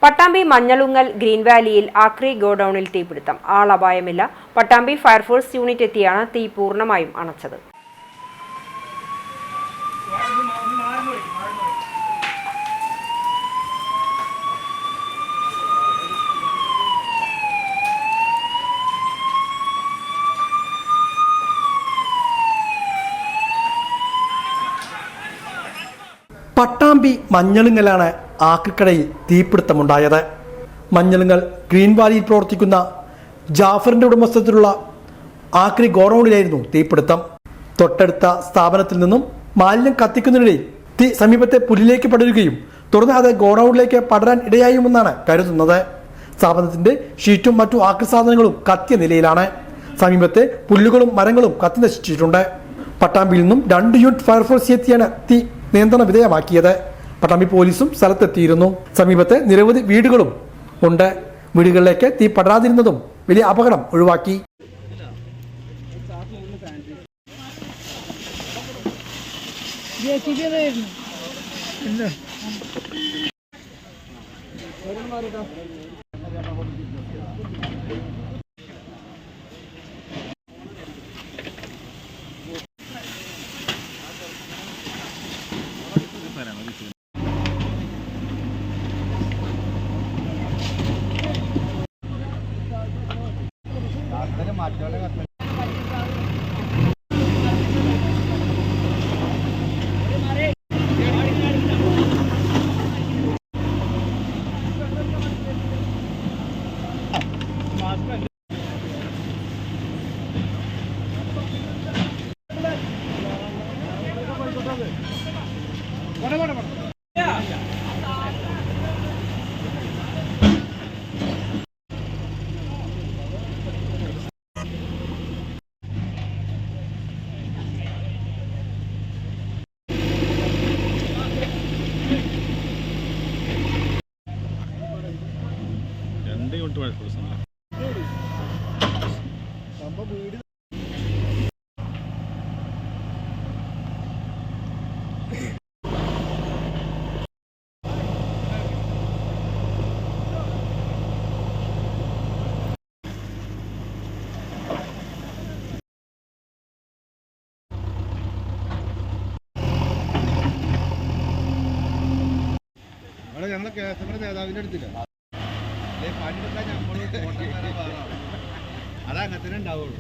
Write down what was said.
Pattambi Manjalungal green വാലിയിൽ ആക്രി ഗോഡൌണിൽ തീപിടുത്തം. ആളപായമില്ല. Pattambi fire force unit എത്തിയാണ് തീ പൂർണ്ണമായും അണച്ചത്. പട്ടാമ്പി മഞ്ഞളുങ്ങലാണ് ആക്രിക്കടയിൽ തീപിടുത്തമുണ്ടായത്. മഞ്ഞളുങ്ങൽ ഗ്രീൻ വാലിയിൽ പ്രവർത്തിക്കുന്ന ജാഫറിന്റെ ഉടമസ്ഥതയിലുള്ള ആക്രി ഗോഡൌണിലായിരുന്നു തീപിടുത്തം. തൊട്ടടുത്ത സ്ഥാപനത്തിൽ നിന്നും മാലിന്യം കത്തിക്കുന്നതിനിടയിൽ തീ സമീപത്തെ പുല്ലിലേക്ക് പടരുകയും തുടർന്ന് അത് ഗോഡൌണിലേക്ക് പടരാൻ ഇടയായുമെന്നാണ് കരുതുന്നത്. സ്ഥാപനത്തിന്റെ ഷീറ്റും മറ്റു ആക്രി സാധനങ്ങളും കത്തിയ നിലയിലാണ്. സമീപത്തെ പുല്ലുകളും മരങ്ങളും കത്തി നശിച്ചിട്ടുണ്ട്. പട്ടാമ്പിയിൽ നിന്നും 2 യൂണിറ്റ് ഫയർഫോഴ്സ് എത്തിയാണ് തീ നിയന്ത്രണ വിധേയമാക്കിയത്. പട്ടാമ്പി പോലീസും സ്ഥലത്തെത്തിയിരുന്നു. സമീപത്തെ നിരവധി വീടുകളും ഉണ്ട്. വീടുകളിലേക്ക് തീ പടരാതിരുന്നതും വലിയ അപകടം ഒഴിവാക്കി. ഞങ്ങളെ കേസന്റെ നേതാവിന്റെ അടുത്തില്ല അതങ്ങനെ തന്നെ ഉണ്ടാവുള്ളൂ.